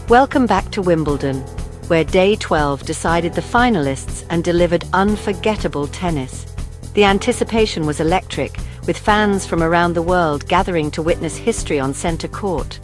Welcome back to Wimbledon, where Day 12 decided the finalists and delivered unforgettable tennis. The anticipation was electric, with fans from around the world gathering to witness history on centre court.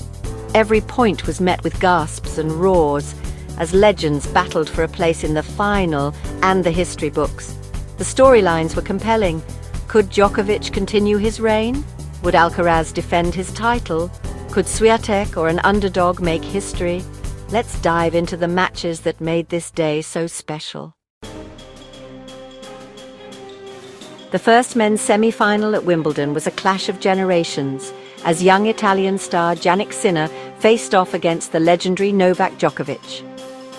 Every point was met with gasps and roars, as legends battled for a place in the final and the history books. The storylines were compelling. Could Djokovic continue his reign? Would Alcaraz defend his title? Could Swiatek or an underdog make history? Let's dive into the matches that made this day so special. The first men's semi-final at Wimbledon was a clash of generations, as young Italian star Jannik Sinner faced off against the legendary Novak Djokovic.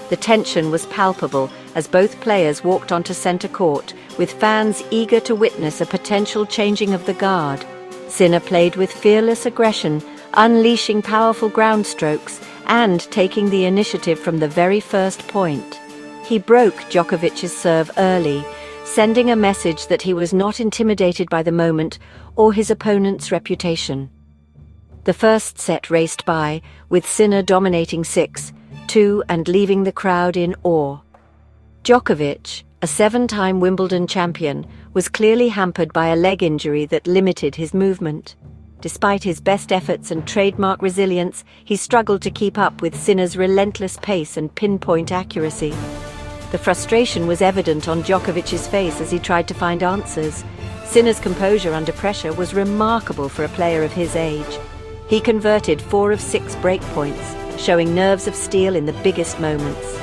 The tension was palpable as both players walked onto centre court, with fans eager to witness a potential changing of the guard. Sinner played with fearless aggression, unleashing powerful ground strokes and taking the initiative from the very first point. He broke Djokovic's serve early, sending a message that he was not intimidated by the moment or his opponent's reputation. The first set raced by, with Sinner dominating 6-2 and leaving the crowd in awe. Djokovic, a 7-time Wimbledon champion, was clearly hampered by a leg injury that limited his movement. Despite his best efforts and trademark resilience, he struggled to keep up with Sinner's relentless pace and pinpoint accuracy. The frustration was evident on Djokovic's face as he tried to find answers. Sinner's composure under pressure was remarkable for a player of his age. He converted 4 of 6 break points, showing nerves of steel in the biggest moments.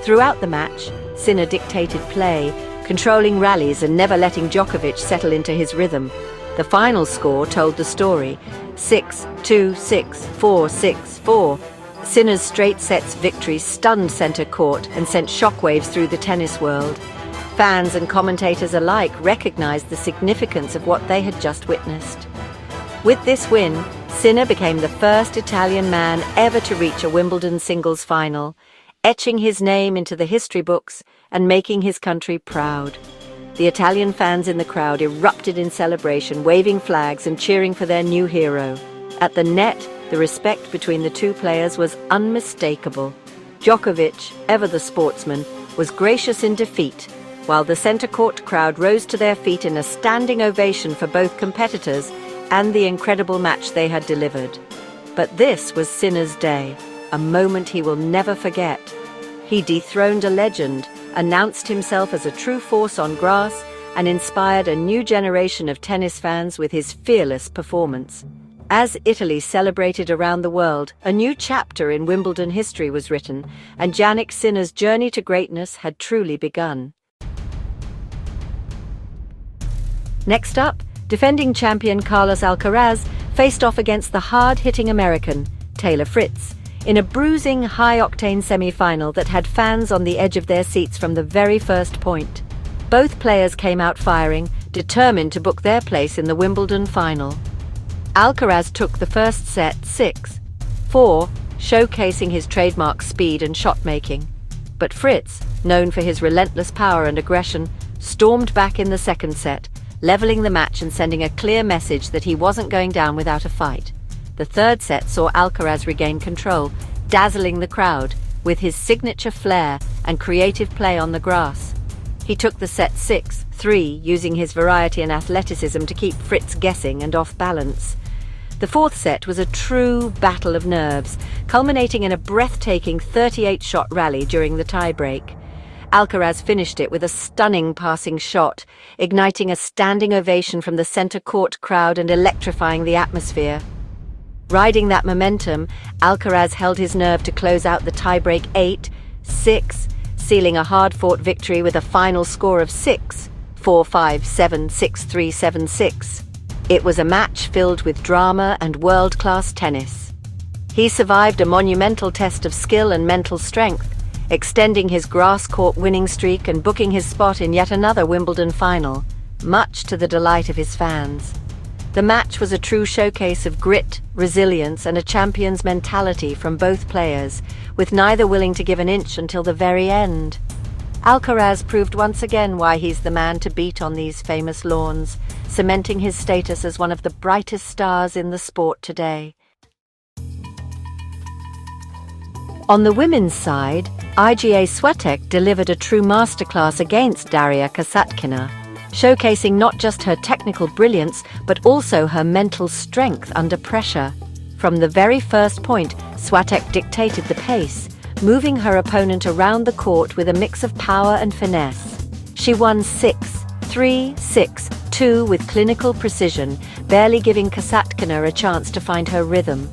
Throughout the match, Sinner dictated play, controlling rallies and never letting Djokovic settle into his rhythm. The final score told the story: 6-2, 6-4, 6-4. Sinner's straight sets victory stunned centre court and sent shockwaves through the tennis world. Fans and commentators alike recognized the significance of what they had just witnessed. With this win, Sinner became the first Italian man ever to reach a Wimbledon singles final, etching his name into the history books and making his country proud. The Italian fans in the crowd erupted in celebration, waving flags and cheering for their new hero. At the net, the respect between the two players was unmistakable. Djokovic, ever the sportsman, was gracious in defeat, while the centre court crowd rose to their feet in a standing ovation for both competitors and the incredible match they had delivered. But this was Sinner's day, a moment he will never forget. He dethroned a legend, announced himself as a true force on grass, and inspired a new generation of tennis fans with his fearless performance. As Italy celebrated around the world, a new chapter in Wimbledon history was written, and Jannik Sinner's journey to greatness had truly begun. Next up, defending champion Carlos Alcaraz faced off against the hard-hitting American, Taylor Fritz, in a bruising, high-octane semi-final that had fans on the edge of their seats from the very first point. Both players came out firing, determined to book their place in the Wimbledon final. Alcaraz took the first set 6-4, showcasing his trademark speed and shot-making. But Fritz, known for his relentless power and aggression, stormed back in the second set, leveling the match and sending a clear message that he wasn't going down without a fight. The third set saw Alcaraz regain control, dazzling the crowd with his signature flair and creative play on the grass. He took the set 6-3, using his variety and athleticism to keep Fritz guessing and off balance. The fourth set was a true battle of nerves, culminating in a breathtaking 38-shot rally during the tie-break. Alcaraz finished it with a stunning passing shot, igniting a standing ovation from the centre court crowd and electrifying the atmosphere. Riding that momentum, Alcaraz held his nerve to close out the tie-break 8-6, sealing a hard-fought victory with a final score of 6-4, 5-7, 6-3, 7-6. It was a match filled with drama and world-class tennis. He survived a monumental test of skill and mental strength, extending his grass-court winning streak and booking his spot in yet another Wimbledon final, much to the delight of his fans. The match was a true showcase of grit, resilience, and a champion's mentality from both players, with neither willing to give an inch until the very end. Alcaraz proved once again why he's the man to beat on these famous lawns, cementing his status as one of the brightest stars in the sport today. On the women's side, Iga Swiatek delivered a true masterclass against Daria Kasatkina, showcasing not just her technical brilliance but also her mental strength under pressure. From the very first point, Swiatek dictated the pace, moving her opponent around the court with a mix of power and finesse. She won 6-3, 6-2 with clinical precision, barely giving Kasatkina a chance to find her rhythm.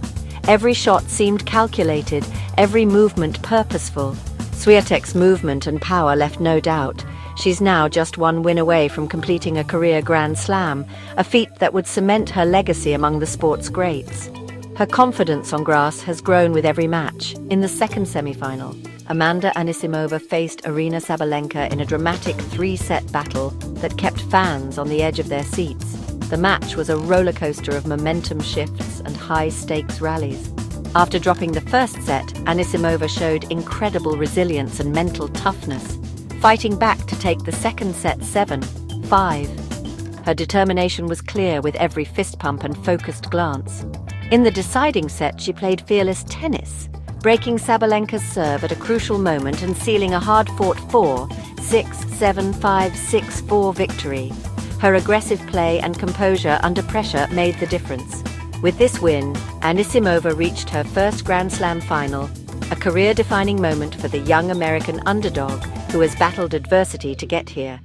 Every shot seemed calculated, every movement purposeful. Swiatek's movement and power left no doubt. She's now just one win away from completing a career Grand Slam, a feat that would cement her legacy among the sport's greats. Her confidence on grass has grown with every match. In the second semi-final, Amanda Anisimova faced Aryna Sabalenka in a dramatic three-set battle that kept fans on the edge of their seats. The match was a rollercoaster of momentum shifts and high-stakes rallies. After dropping the first set, Anisimova showed incredible resilience and mental toughness, fighting back to take the second set 7-5. Her determination was clear with every fist pump and focused glance. In the deciding set, she played fearless tennis, breaking Sabalenka's serve at a crucial moment and sealing a hard-fought 4-6-7-5-6-4 victory. Her aggressive play and composure under pressure made the difference. With this win, Anisimova reached her first Grand Slam final, a career-defining moment for the young American underdog who has battled adversity to get here.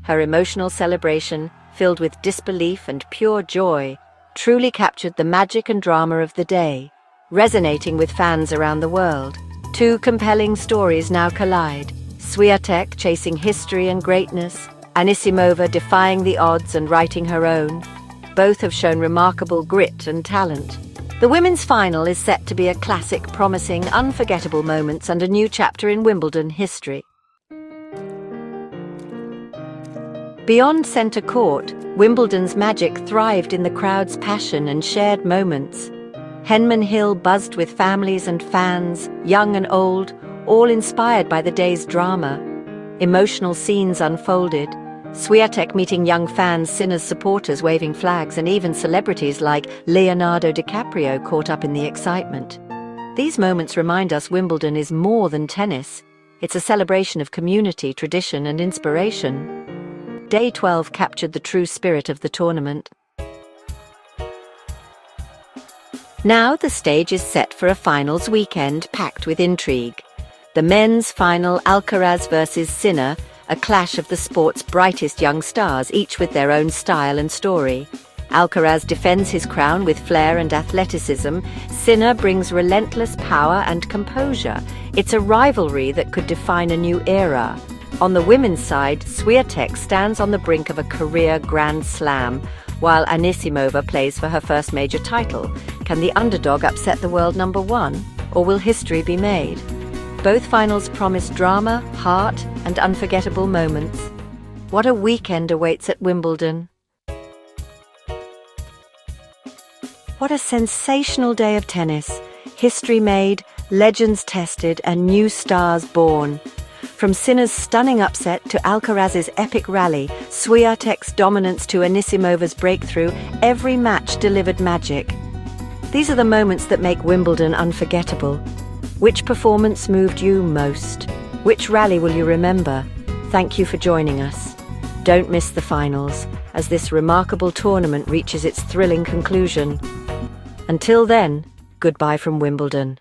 Her emotional celebration, filled with disbelief and pure joy, truly captured the magic and drama of the day, resonating with fans around the world. Two compelling stories now collide: Swiatek chasing history and greatness, Anisimova defying the odds and writing her own. Both have shown remarkable grit and talent. The women's final is set to be a classic, promising unforgettable moments and a new chapter in Wimbledon history. Beyond centre court, Wimbledon's magic thrived in the crowd's passion and shared moments. Henman Hill buzzed with families and fans, young and old, all inspired by the day's drama. Emotional scenes unfolded, Swiatek meeting young fans, Sinner's supporters waving flags, and even celebrities like Leonardo DiCaprio caught up in the excitement. These moments remind us Wimbledon is more than tennis. It's a celebration of community, tradition, and inspiration. Day 12 captured the true spirit of the tournament. Now the stage is set for a finals weekend packed with intrigue. The men's final, Alcaraz versus Sinner, a clash of the sport's brightest young stars, each with their own style and story. Alcaraz defends his crown with flair and athleticism. Sinner brings relentless power and composure. It's a rivalry that could define a new era. On the women's side, Swiatek stands on the brink of a career Grand Slam, while Anisimova plays for her first major title. Can the underdog upset the world number one, or will history be made? Both finals promise drama, heart, and unforgettable moments. What a weekend awaits at Wimbledon. What a sensational day of tennis. History made, legends tested, and new stars born. From Sinner's stunning upset to Alcaraz's epic rally, Swiatek's dominance to Anisimova's breakthrough, every match delivered magic. These are the moments that make Wimbledon unforgettable. Which performance moved you most? Which rally will you remember? Thank you for joining us. Don't miss the finals, as this remarkable tournament reaches its thrilling conclusion. Until then, goodbye from Wimbledon.